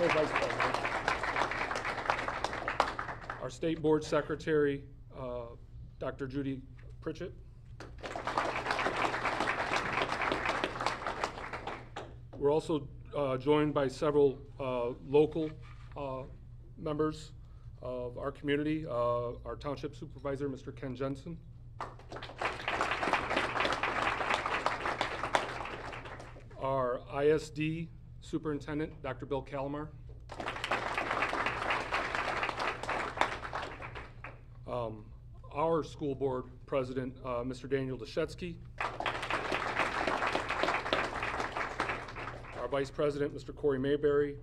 Vice President. Our State Board Secretary, Dr. Judy Pritchett. We're also joined by several local members of our community. Our Township Supervisor, Mr. Ken Jensen. Our ISD Superintendent, Dr. Bill Calamar. Our School Board President, Mr. Daniel Deshetsky. Our Vice President, Mr. Corey Mayberry.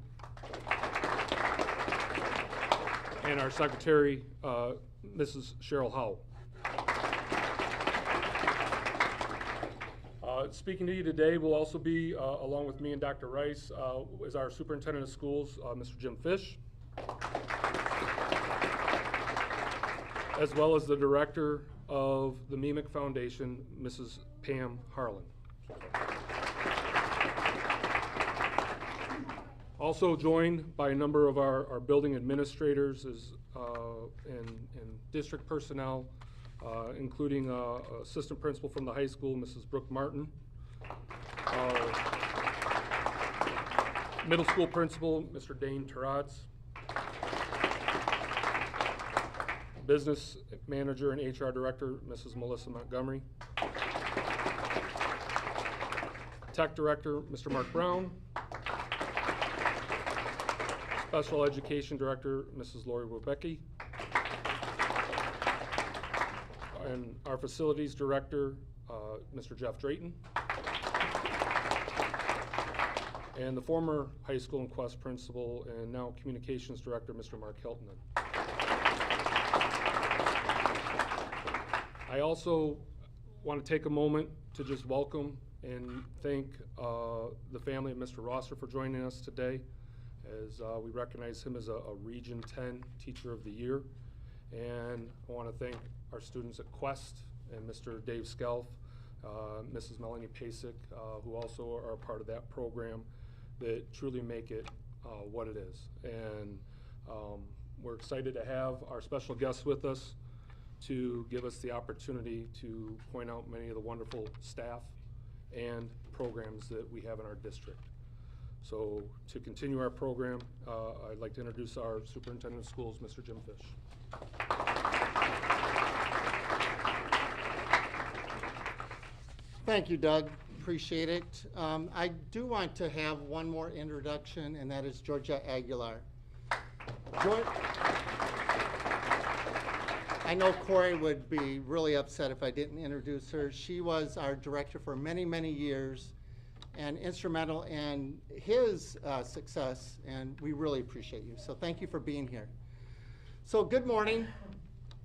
And our Secretary, Mrs. Cheryl Howe. Speaking to you today will also be, along with me and Dr. Rice, is our Superintendent of Schools, Mr. Jim Fish, as well as the Director of the MEMIC Foundation, Mrs. Pam Harlan. Also joined by a number of our building administrators and district personnel, including Assistant Principal from the high school, Mrs. Brooke Martin. Middle School Principal, Mr. Dane Taratz. Business Manager and HR Director, Mrs. Melissa Montgomery. Tech Director, Mr. Mark Brown. Special Education Director, Mrs. Lori Webecki. And our Facilities Director, Mr. Jeff Drayton. And the former high school and Quest Principal and now Communications Director, Mr. Mark Hiltonen. I also want to take a moment to just welcome and thank the family of Mr. Rosser for joining us today, as we recognize him as a Region 10 Teacher of the Year. And I want to thank our students at Quest and Mr. Dave Skelf, Mrs. Melanie Pasek, who also are a part of that program, that truly make it what it is. And we're excited to have our special guests with us to give us the opportunity to point out many of the wonderful staff and programs that we have in our district. So to continue our program, I'd like to introduce our Superintendent of Schools, Mr. Jim Fish. Thank you, Doug. Appreciate it. I do want to have one more introduction, and that is Georgia Aguilar. I know Corey would be really upset if I didn't introduce her. She was our director for many, many years and instrumental in his success, and we really appreciate you. So thank you for being here. So good morning.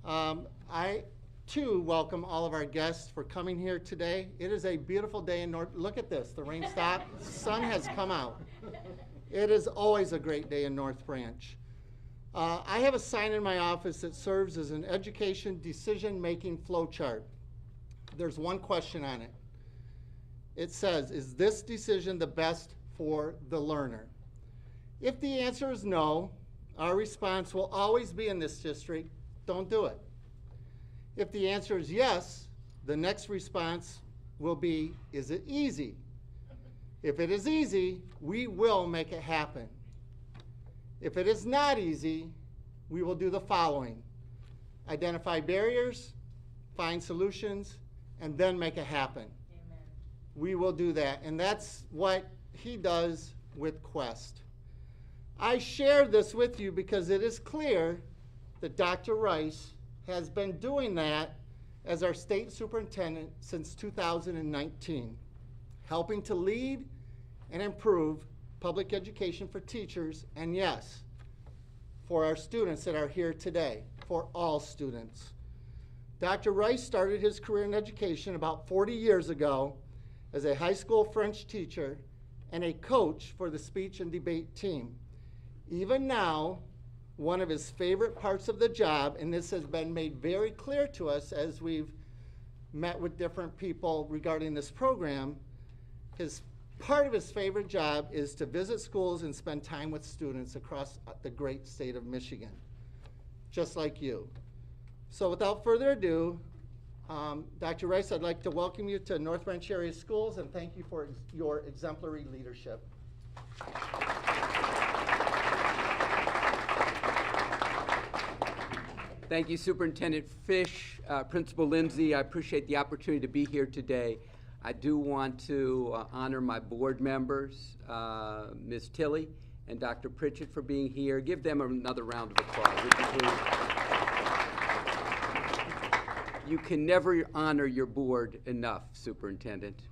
I too welcome all of our guests for coming here today. It is a beautiful day in North. Look at this, the rain stopped, the sun has come out. It is always a great day in North Branch. I have a sign in my office that serves as an education decision-making flow chart. There's one question on it. It says, is this decision the best for the learner? If the answer is no, our response will always be in this district, don't do it. If the answer is yes, the next response will be, is it easy? If it is easy, we will make it happen. If it is not easy, we will do the following: identify barriers, find solutions, and then make it happen. Amen. We will do that, and that's what he does with Quest. I share this with you because it is clear that Dr. Rice has been doing that as our state superintendent since 2019, helping to lead and improve public education for teachers, and yes, for our students that are here today, for all students. Dr. Rice started his career in education about 40 years ago as a high school French teacher and a coach for the speech and debate team. Even now, one of his favorite parts of the job, and this has been made very clear to us as we've met with different people regarding this program, his part of his favorite job is to visit schools and spend time with students across the great state of Michigan, just like you. So without further ado, Dr. Rice, I'd like to welcome you to North Branch Area Schools and thank you for your exemplary leadership. Thank you, Superintendent Fish, Principal Lindsay. I appreciate the opportunity to be here today. I do want to honor my board members, Ms. Tilley and Dr. Pritchett, for being here. Give them another round of applause, would you please? You can never honor your board enough, Superintendent.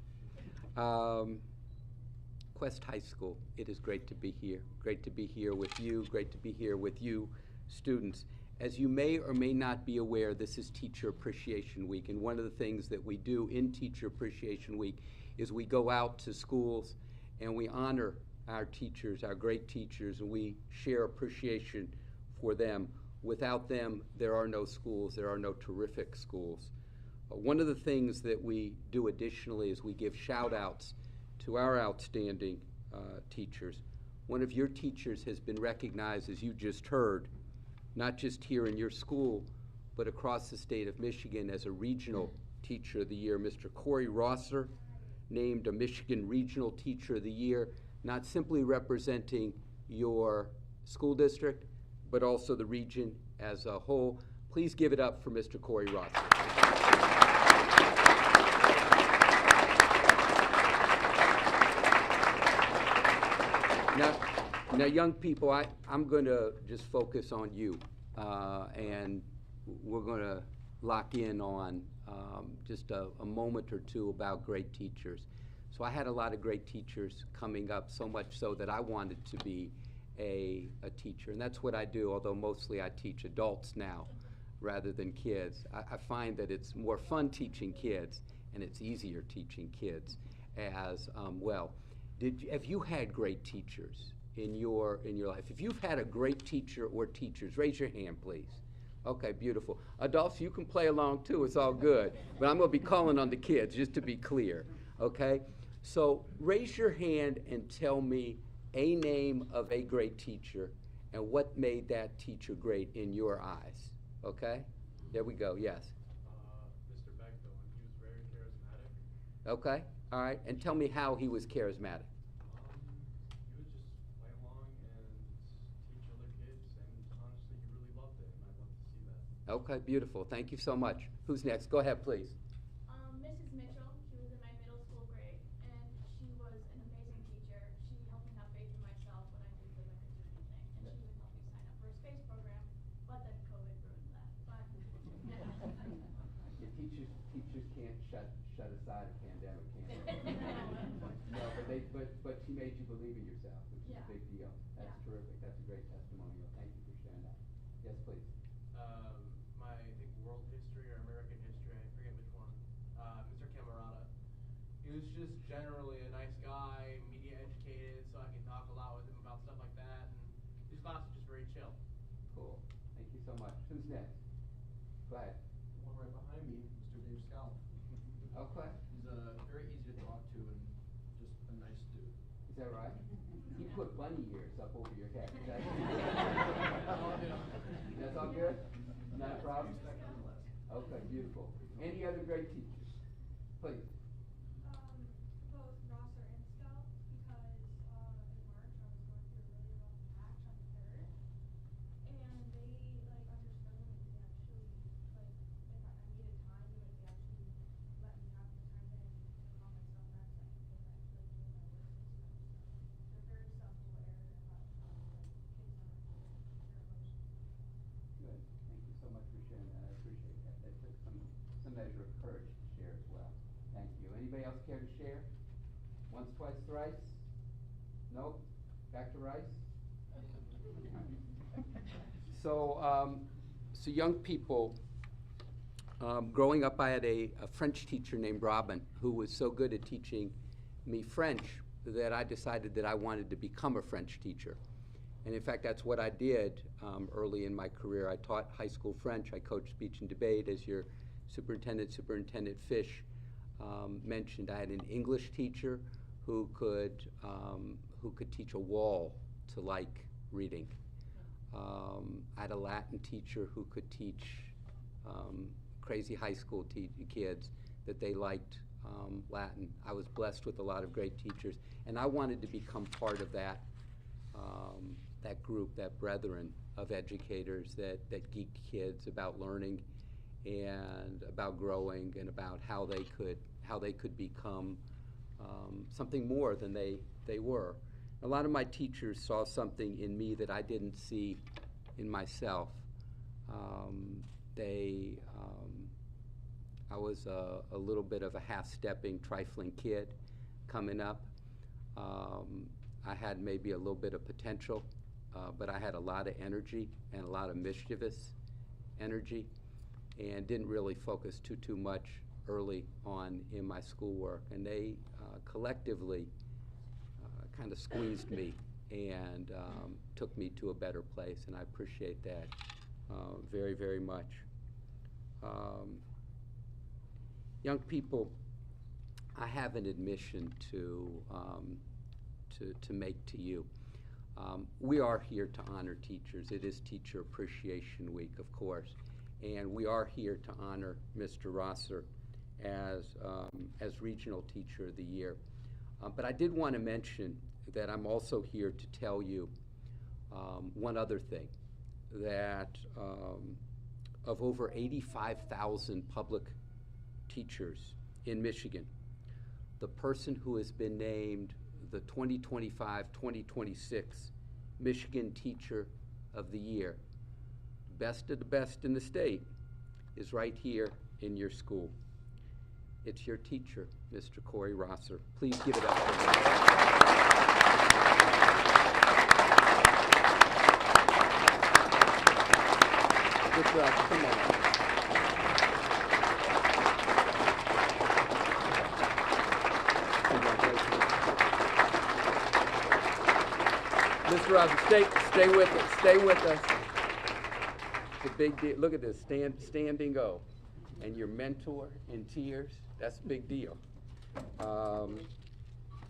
Quest High School, it is great to be here. Great to be here with you, great to be here with you, students. As you may or may not be aware, this is Teacher Appreciation Week, and one of the things that we do in Teacher Appreciation Week is we go out to schools and we honor our teachers, our great teachers, and we share appreciation for them. Without them, there are no schools, there are no terrific schools. One of the things that we do additionally is we give shout-outs to our outstanding teachers. One of your teachers has been recognized, as you just heard, not just here in your school, but across the state of Michigan as a Regional Teacher of the Year. Mr. Corey Rosser, named a Michigan Regional Teacher of the Year, not simply representing your school district, but also the region as a whole. Please give it up for Mr. Corey Rosser. Now, young people, I'm going to just focus on you, and we're going to lock in on just a moment or two about great teachers. So I had a lot of great teachers coming up, so much so that I wanted to be a teacher, and that's what I do, although mostly I teach adults now rather than kids. I find that it's more fun teaching kids, and it's easier teaching kids as well. Have you had great teachers in your life? If you've had a great teacher or teachers, raise your hand, please. Okay, beautiful. Adults, you can play along too, it's all good. But I'm gonna be calling on the kids, just to be clear, okay? So raise your hand and tell me a name of a great teacher and what made that teacher great in your eyes, okay? There we go, yes. Mr. Beckville, and he was very charismatic. Okay, all right, and tell me how he was charismatic. He would just play along and teach other kids, and honestly, he really loved it, and I'd love to see that. Okay, beautiful, thank you so much. Who's next? Go ahead, please. Mrs. Mitchell, she was in my middle school grade, and she was an amazing teacher. She helped me have faith in myself when I didn't feel like I could do anything, and she would help me sign up for a space program, but then COVID ruined that. But Your teachers can't shut aside a pandemic, can they? No, but she made you believe in yourself, which is a big deal. That's terrific. That's a great testimonial. Thank you for sharing that. Yes, please. My, I think, world history or American history, I forget which one, Mr. Camarada. He was just generally a nice guy, media educated, so I could talk a lot with him about stuff like that, and his class was just very chill. Cool. Thank you so much. Who's next? Go ahead. The one right behind me, Mr. Dave Scout. Okay. He's very easy to talk to and just a nice dude. Is that right? He put bunny ears up over your head. Is that That's all good? Not a problem? Okay, beautiful. Any other great teachers? Please. both Rosser and Scout, because in March I was going through a really rough patch on the third, and they understood me. They actually if I needed time, they actually let me have the time to calm myself back so I could get back to doing my work and stuff. So they're very self-aware about kids are their emotions. Good. Thank you so much for sharing that. I appreciate that. That took some measure of courage to share as well. Thank you. Anybody else care to share? Once, twice, thrice? Nope? Back to rice? So young people, growing up, I had a French teacher named Robin who was so good at teaching me French that I decided that I wanted to become a French teacher. And in fact, that's what I did early in my career. I taught high school French. I coached speech and debate, as your Superintendent Fish mentioned. I had an English teacher who could teach a wall to like reading. I had a Latin teacher who could teach crazy high school kids that they liked Latin. I was blessed with a lot of great teachers, and I wanted to become part of that group, that brethren of educators that geeked kids about learning and about growing and about how they could become something more than they were. A lot of my teachers saw something in me that I didn't see in myself. I was a little bit of a half-stepping, trifling kid coming up. I had maybe a little bit of potential, but I had a lot of energy and a lot of mischievous energy, and didn't really focus too much early on in my schoolwork. And they collectively kind of squeezed me and took me to a better place, and I appreciate that very, very much. Young people, I have an admission to make to you. We are here to honor teachers. It is Teacher Appreciation Week, of course, and we are here to honor Mr. Rosser as Regional Teacher of the Year. But I did want to mention that I'm also here to tell you one other thing, that of over 85,000 public teachers in Michigan, the person who has been named the 2025-2026 Michigan Teacher of the Year, best of the best in the state, is right here in your school. It's your teacher, Mr. Corey Rosser. Please give it up for him. Mr. Rosser, come on. Congratulations. Mr. Rosser, stay with us. Stay with us. It's a big deal. Look at this, standing O. And your mentor in tears, that's a big deal.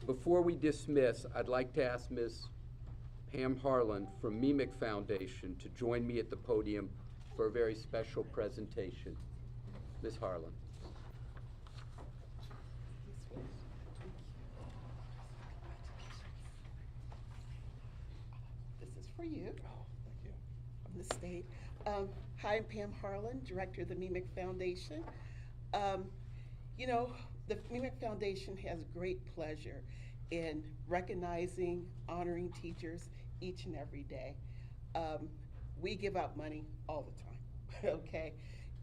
Before we dismiss, I'd like to ask Ms. Pam Harlan from MEMIC Foundation to join me at the podium for a very special presentation. Ms. Harlan. This is for you. Oh, thank you. From the state. Hi, I'm Pam Harlan, Director of the MEMIC Foundation. You know, the MEMIC Foundation has great pleasure in recognizing, honoring teachers each and every day. We give out money all the time, okay?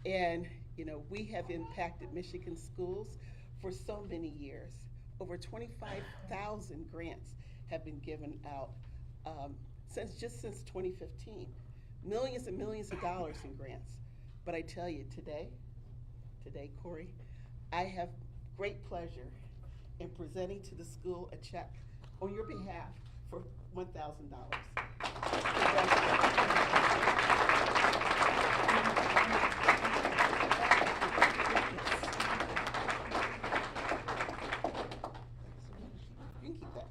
And, you know, we have impacted Michigan schools for so many years. Over 25,000 grants have been given out since 2015. Millions and millions of dollars in grants. But I tell you, today, Corey, I have great pleasure in presenting to the school a check on your behalf for $1,000. You can keep that.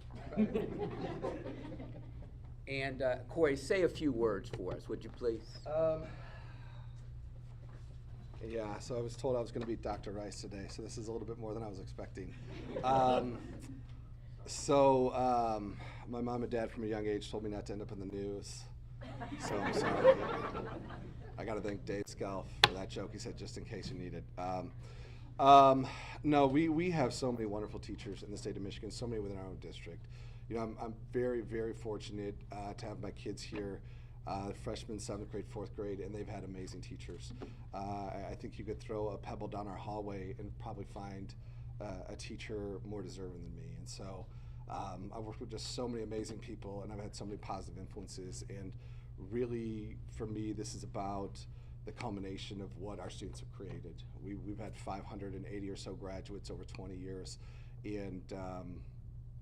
And Corey, say a few words for us, would you please? Yeah, so I was told I was going to beat Dr. Rice today, so this is a little bit more than I was expecting. My mom and dad from a young age told me not to end up in the news, so I'm sorry. I got to thank Dave Scalf for that joke he said, just in case you need it. No, we have so many wonderful teachers in the state of Michigan, so many within our own district. You know, I'm very, very fortunate to have my kids here, freshmen, 7th grade, 4th grade, and they've had amazing teachers. I think you could throw a pebble down our hallway and probably find a teacher more deserving than me. And so I've worked with just so many amazing people, and I've had so many positive influences. And really, for me, this is about the culmination of what our students have created. We've had 580 or so graduates over 20 years, and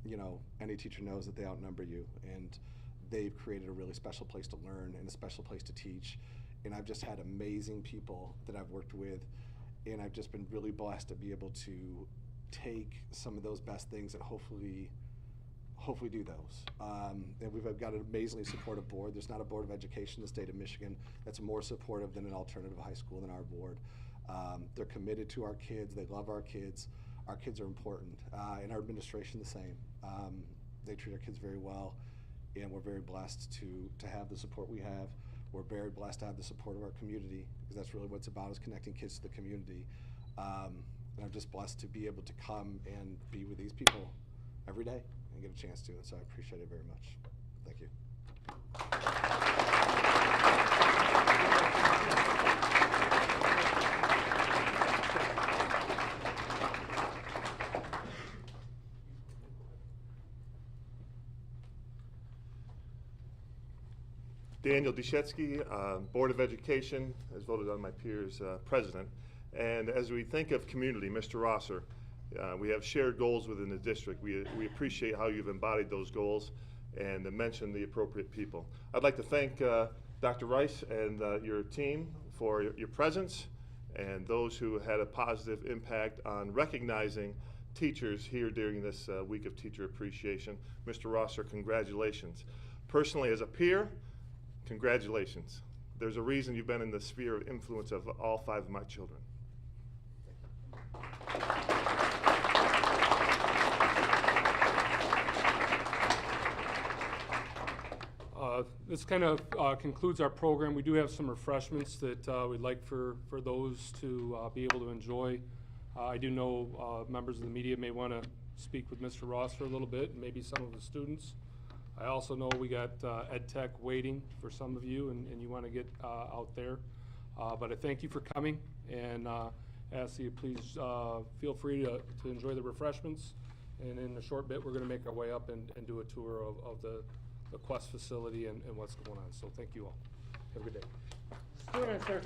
you know, any teacher knows that they outnumber you, and they've created a really special place to learn and a special place to teach. And I've just had amazing people that I've worked with, and I've just been really blessed to be able to take some of those best things and hopefully do those. And we've got an amazingly supportive board. There's not a board of education in the state of Michigan that's more supportive than an alternative high school than our board. They're committed to our kids. They love our kids. Our kids are important. And our administration the same. They treat our kids very well, and we're very blessed to have the support we have. We're very blessed to have the support of our community, because that's really what it's about, is connecting kids to the community. And I'm just blessed to be able to come and be with these people every day and get a chance to, and so I appreciate it very much. Thank you. Daniel Deshetsky, Board of Education, has voted on my peers president. And as we think of community, Mr. Rosser, we have shared goals within the district. We appreciate how you've embodied those goals and mentioned the appropriate people. I'd like to thank Dr. Rice and your team for your presence, and those who had a positive impact on recognizing teachers here during this week of teacher appreciation. Mr. Rosser, congratulations. Personally, as a peer, congratulations. There's a reason you've been in the sphere of influence of all 5 of my children. This kind of concludes our program. We do have some refreshments that we'd like for those to be able to enjoy. I do know members of the media may want to speak with Mr. Ross for a little bit, and maybe some of the students. I also know we got Ed Tech waiting for some of you, and you want to get out there. But I thank you for coming, and ask you please feel free to enjoy the refreshments. And in a short bit, we're going to make our way up and do a tour of the Quest facility and what's going on. So thank you all. Have a good day. Students are